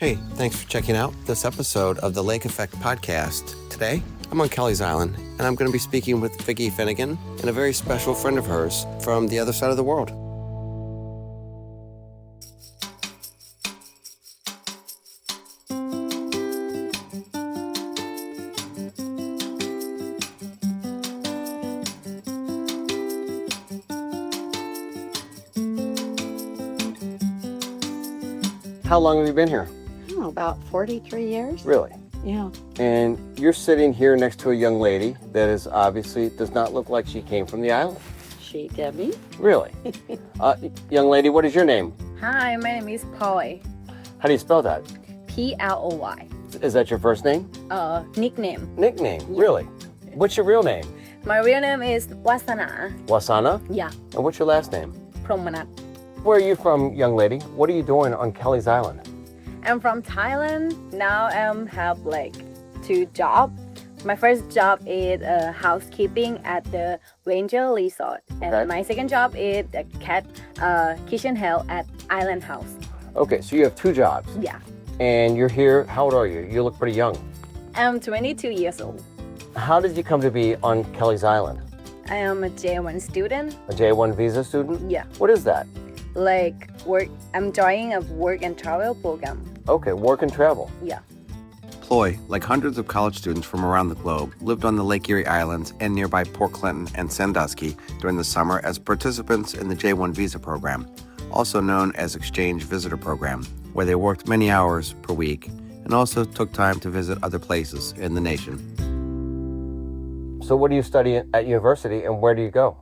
Hey, thanks for checking out this episode of the Lake Effect podcast. Today, I'm on Kelleys Island, and I'm going to be speaking with Vicki Finnegan and a very special friend of hers from the other side of the world. How long have you been here? Oh, about 43 years. Really? Yeah. And you're sitting here next to a young lady that is obviously does not look like she came from the island. She, Debbie. Really? Young lady, what is your name? Hi, my name is Ploy. How do you spell that? Ploy. Is that your first name? Nickname. Nickname? Really? What's your real name? My real name is Wassana. Wassana? Yeah, And what's your last name? Prommanat. Where are you from, young lady? What are you doing on Kelleys Island? I'm from Thailand. Now I have like 2 jobs. My first job is housekeeping at the Ranger Resort, and Okay. my second job is a kitchen help at Island House. Okay, so you have 2 jobs, Yeah, and you're here. How old are you? You look pretty young. I'm 22 years old. How did you come to be on Kelleys Island? I am a J1 student. A J1 visa student? Yeah, What is that? like work. I'm joining a work and travel program. Okay, work and travel. Yeah. Ploy, like hundreds of college students from around the globe, lived on the Lake Erie Islands and nearby Port Clinton and Sandusky during the summer as participants in the J1 visa program, also known as Exchange Visitor Program, where they worked many hours per week and also took time to visit other places in the nation. So what do you study at university and where do you go?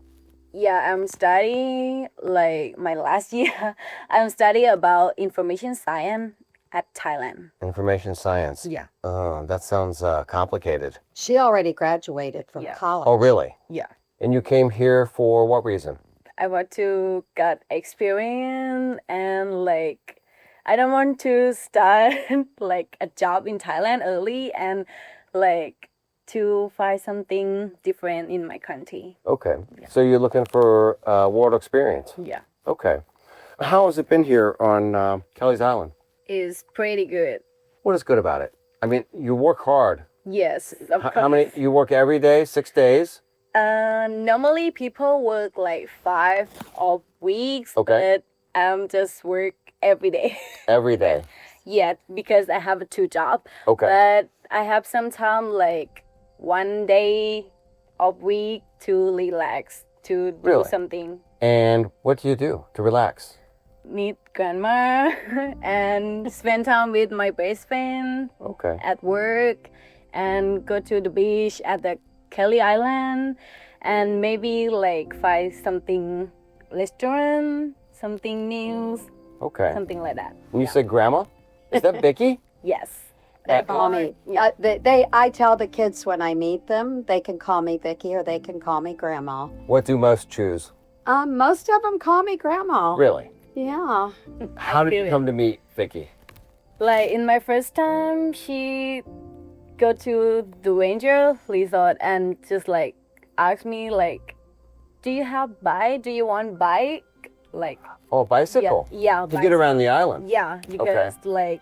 Yeah, I'm studying like my last year. I'm studying about information science at Thailand. Information science. Yeah. Oh, that sounds complicated. She already graduated from Yeah. college. Oh, really? Yeah. And you came here for what reason? I want to get experience and like I don't want to start like a job in Thailand early and like to find something different in my country. Okay. So you're looking for world experience. Yeah. Okay. How has it been here on Kelleys Island? It's pretty good. What is good about it? I mean, you work hard. Yes. Of How course. many? You work every day, 6 days? Normally people work like 5 or weeks, Okay. but just work every day. Every day. Yeah, because I have 2 jobs. Okay. But I have some time like 1 day of week to relax, to do Really? something. And what do you do to relax? Meet grandma and spend time with my best friend Okay. at work and go to the beach at the Kelleys Island and maybe like find something restaurant, something new, Okay. something like that. When you say grandma, is that Vicki? Yes. They call me. I tell the kids when I meet them, they can call me Vicki or they can call me Grandma. What do most choose? Most of them call me Grandma. Really? Yeah. How did you feel it. come to meet Vicki? Like in my first time, she go to the Ranger Resort and just like ask me like, do you have bike? Do you want bike? Like Oh, bicycle. yeah, To get around the island. Yeah, because like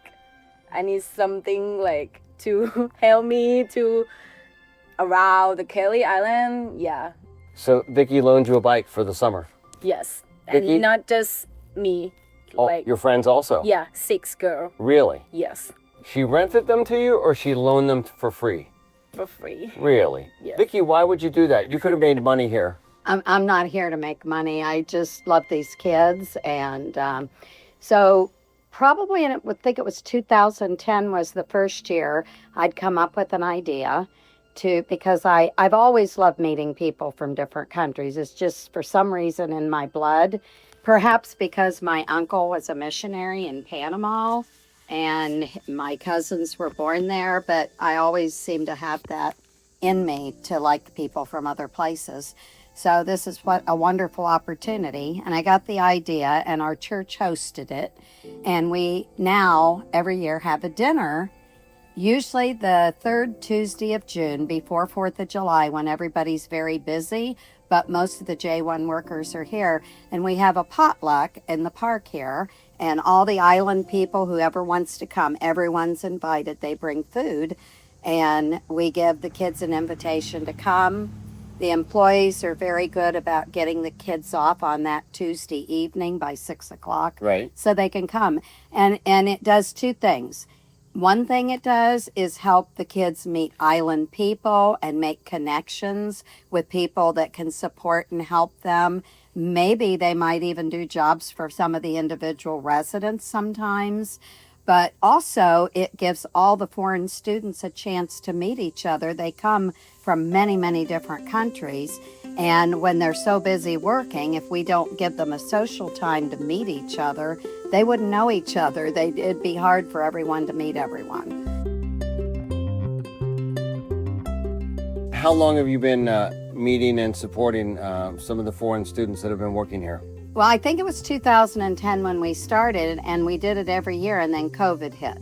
I need something like to help me to around the Kelleys Island. Yeah, So Vicki loaned you a bike for the summer. yes, Vicki? and not just me. Oh, Like your friends also? yeah, 6 girl. Really? Yes, She rented them to you or she loaned them for free? for free. Really? Yes. Vicki, why would you do that? You could have made money here. I'm not here to make money. I just love these kids. And so probably, I would think it was 2010 was the first year I'd come up with an idea because I've always loved meeting people from different countries. It's just for some reason in my blood, perhaps because my uncle was a missionary in Panama and my cousins were born there, but I always seem to have that in me to like people from other places. So this is what a wonderful opportunity. And I got the idea and our church hosted it. And we now every year have a dinner Usually the third Tuesday of June before 4th of July when everybody's very busy, but most of the J1 workers are here. And we have a potluck in the park here. And all the island people, whoever wants to come, everyone's invited. They bring food. And we give the kids an invitation to come. The employees are very good about getting the kids off on that Tuesday evening by 6 o'clock. Right. So they can come. And it does two things. One thing it does is help the kids meet island people and make connections with people that can support and help them. Maybe they might even do jobs for some of the individual residents sometimes. But also, it gives all the foreign students a chance to meet each other. They come from many, many different countries. And when they're so busy working, if we don't give them a social time to meet each other, they wouldn't know each other. It'd be hard for everyone to meet everyone. How long have you been meeting and supporting some of the foreign students that have been working here? Well, I think it was 2010 when we started, and we did it every year, and then COVID hit.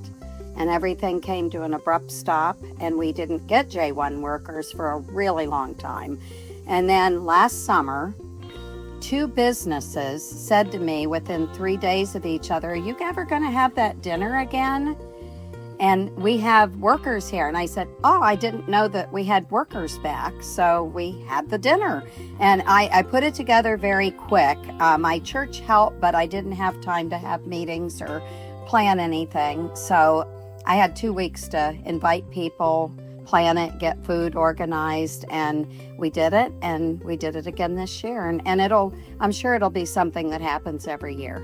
And everything came to an abrupt stop, and we didn't get J1 workers for a really long time. And then last summer, 2 businesses said to me within 3 days of each other, "Are you ever going to have that dinner again? And we have workers here." And I said, "Oh, I didn't know that we had workers back." So we had the dinner. And I put it together very quick. My church helped, but I didn't have time to have meetings or plan anything. So I had 2 weeks to invite people, plan it, get food organized, and we did it. And we did it again this year. And I'm sure it'll be something that happens every year.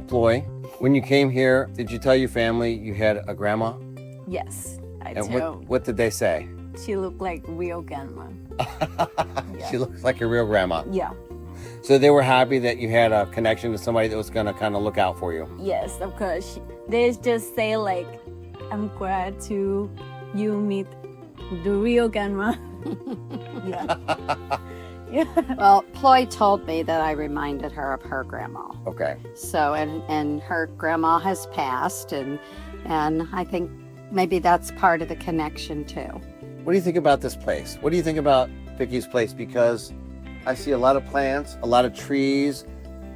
Ploy, when you came here, did you tell your family you had a grandma? Yes, I And do. what did they say? She looked like real grandma. She looks like a real grandma. Yeah. So they were happy that you had a connection to somebody that was going to kind of look out for you. Yes, of course. They just say like, "I'm glad to you meet the real grandma." Yeah. Yeah. Well, Ploy told me that I reminded her of her grandma. Okay. So, and her grandma has passed, and I think maybe that's part of the connection too. What do you think about this place? What do you think about Vicki's place? Because I see a lot of plants, a lot of trees.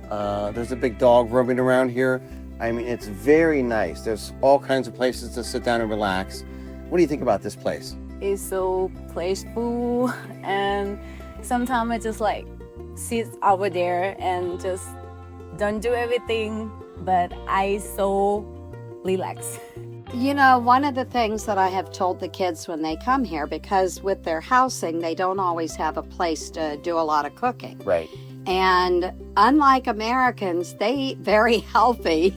There's a big dog roaming around here. I mean, it's very nice. There's all kinds of places to sit down and relax. What do you think about this place? It's so peaceful, and sometimes I just like sit over there and just don't do everything, but I so relax. You know, one of the things that I have told the kids when they come here, because with their housing, they don't always have a place to do a lot of cooking. Right. And unlike Americans, they eat very healthy.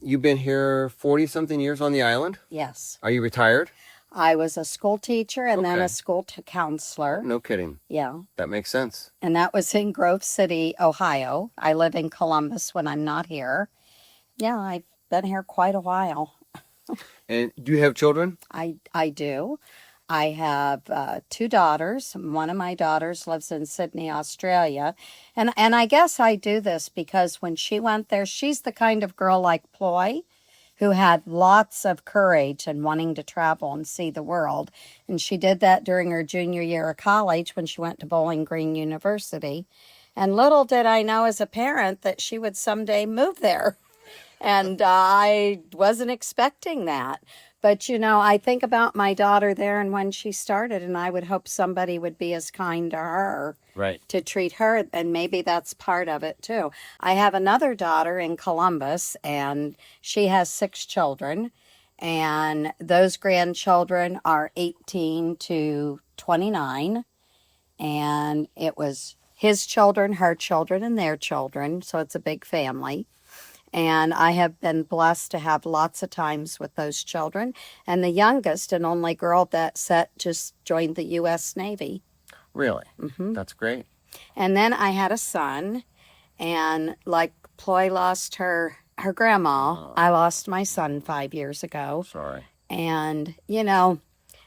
You've been here 40-something years on the island? Yes. Are you retired? I was a school teacher and then Okay. a school counselor. No kidding. Yeah. That makes sense. And that was in Grove City, Ohio. I live in Columbus when I'm not here. Yeah, I've been here quite a while. And do you have children? I do. I have 2 daughters. One of my daughters lives in Sydney, Australia. And I guess I do this because when she went there, she's the kind of girl like Ploy who had lots of courage and wanting to travel and see the world. And she did that during her junior year of college when she went to Bowling Green University. And little did I know as a parent that she would someday move there. And I wasn't expecting that. But, you know, I think about my daughter there and when she started, and I would hope somebody would be as kind to her. Right. To treat her, and maybe that's part of it too. I have another daughter in Columbus, and she has 6 children, and those grandchildren are 18 to 29, and it was his children, her children, and their children, so it's a big family. And I have been blessed to have lots of times with those children. And the youngest and only girl that just joined the U.S. Navy. Really? Mm-hmm. That's great. And then I had a son, and like Ploy lost her grandma, I lost my son 5 years ago. Sorry. And, you know,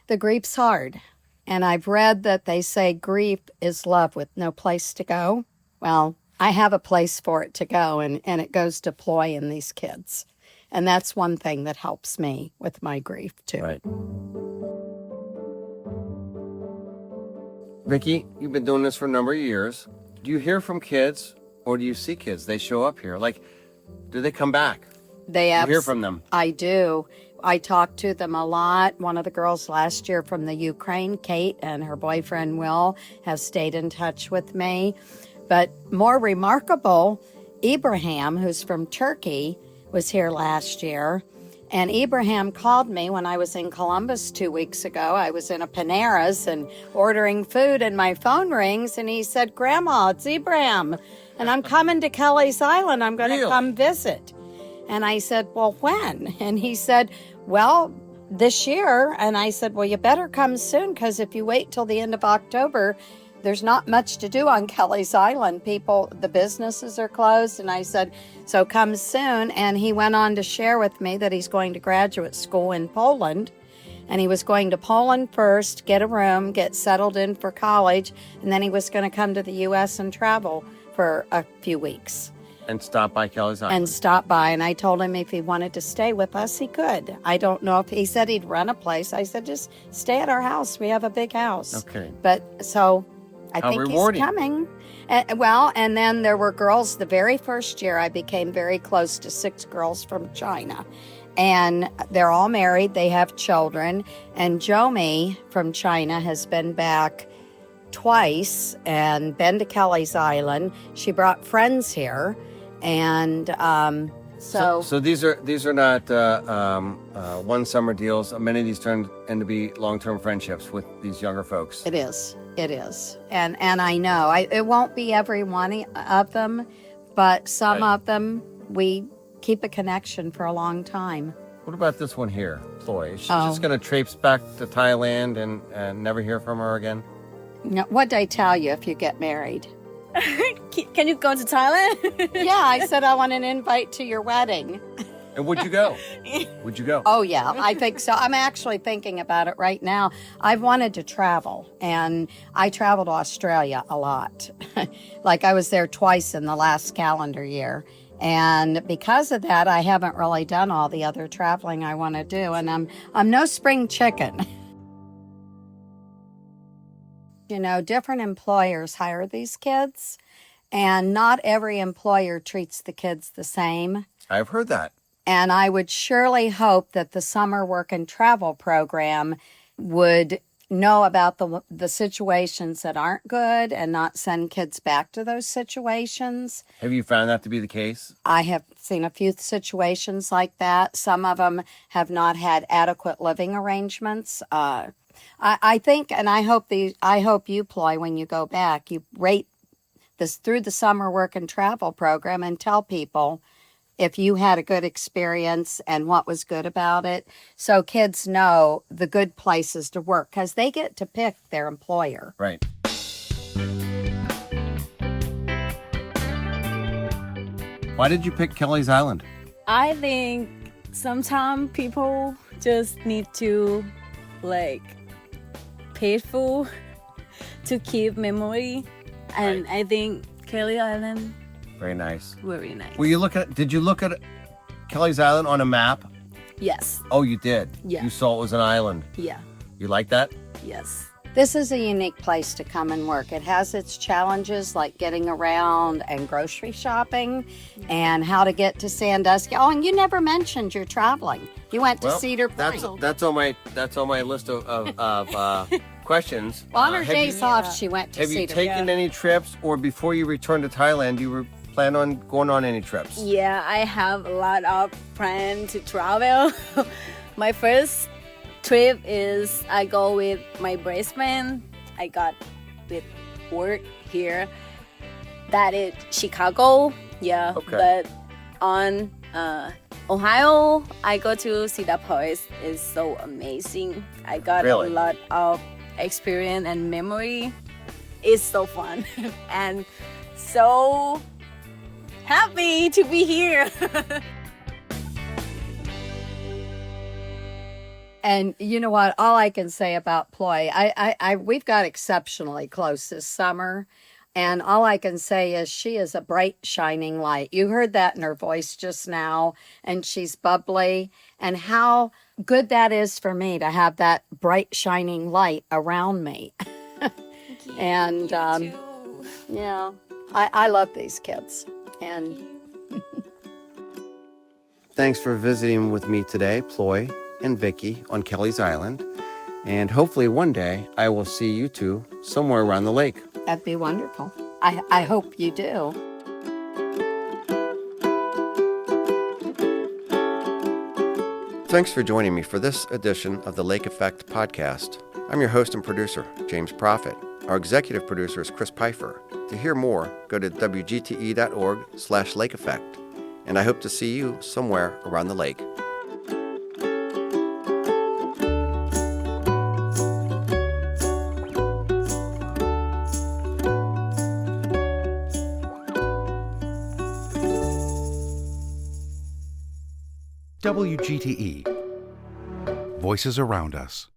the grief's hard. And I've read that they say grief is love with no place to go. Well, I have a place for it to go, and it goes to Ploy and these kids. And that's one thing that helps me with my grief, too. Right. Vicki, you've been doing this for a number of years. Do you hear from kids, or do you see kids? They show up here. Like, do they come back? You hear from them? I do. I talk to them a lot. One of the girls last year from the Ukraine, Kate, and her boyfriend Will have stayed in touch with me. But more remarkable, Ibrahim, who's from Turkey, was here last year. And Ibrahim called me when I was in Columbus 2 weeks ago. I was in a Panera's and ordering food, and my phone rings, and he said, "Grandma, it's Ibrahim, and I'm coming to Kelleys Island. I'm going to come visit." And I said, "Well, when?" And he said, "Well, this year." And I said, "Well, you better come soon, because if you wait till the end of October, there's not much to do on Kelleys Island. The businesses are closed." And I said, "So come soon." And he went on to share with me that he's going to graduate school in Poland. And he was going to Poland first, get a room, get settled in for college. And then he was going to come to the U.S. and travel for a few weeks. And stop by Kelleys Island. And stop by. And I told him if he wanted to stay with us, he could. I don't know if he said he'd rent a place. I said, "Just stay at our house. We have a big house." Okay. But so I How think rewarding. he's coming. And then there were girls. The very first year, I became very close to 6 girls from China. And they're all married. They have children. And Jomi from China has been back twice and been to Kelleys Island. She brought friends here. And So these are not one summer deals. Many of these turn into be long-term friendships with these younger folks. It is. And I know it won't be every one of them, but some of them we keep a connection for a long time. What about this one here, Ploy? Is she just going to traipse back to Thailand and never hear from her again? No, what'd I tell you if you get married? Can you go to Thailand? Yeah, I said I want an invite to your wedding. And would you go? Would you go? Oh, yeah, I think so. I'm actually thinking about it right now. I've wanted to travel, and I travel to Australia a lot. Like I was there twice in the last calendar year. And because of that, I haven't really done all the other traveling I want to do. And I'm no spring chicken. You know, different employers hire these kids, and not every employer treats the kids the same. I've heard that. And I would surely hope that the summer work and travel program would know about the situations that aren't good and not send kids back to those situations. Have you found that to be the case? I have seen a few situations like that. Some of them have not had adequate living arrangements. I think, and I hope you, Ploy, when you go back, you rate this through the summer work and travel program and tell people if you had a good experience and what was good about it, so kids know the good places to work, because they get to pick their employer. Right. Why did you pick Kelleys Island? I think sometimes people just need to peaceful to keep memory, and Right. I think Kelleys Island Very nice. very nice. Did you look at Kelleys Island on a map? Yes. Oh, you did? Yeah. You saw it was an island. Yeah. You like that? Yes. This is a unique place to come and work. It has its challenges like getting around and grocery shopping and how to get to Sandusky. Oh, and you never mentioned you're traveling. You went to Cedar Point. That's on my list of questions. Well, on her Have days you- off, she went to Have you Cedar taken any trips, or before you returned to Thailand, you were plan on going on any trips? Yeah, I have a lot of plans to travel. My first trip is I go with my best friend. I got with work here. That is Chicago. Yeah. Okay. But on Ohio, I go to Cedar Point. It's so amazing. I got Really? a lot of experience and memory. It's so fun and so happy to be here. And you know what? All I can say about Ploy, we've got exceptionally close this summer. And all I can say is she is a bright, shining light. You heard that in her voice just now, and she's bubbly. And how good that is for me to have that bright, shining light around me. And yeah, I love these kids. And Thanks for visiting with me today, Ploy and Vicki, on Kelleys Island. And hopefully one day I will see you two somewhere around the lake. that'd be wonderful. I hope you do. Thanks for joining me for this edition of the Lake Effect podcast. I'm your host and producer, James Prophet. Our executive producer is Chris Pfeiffer. To hear more, go to wgte.org/lake effect. And I hope to see you somewhere around the lake. WGTE. Voices around us.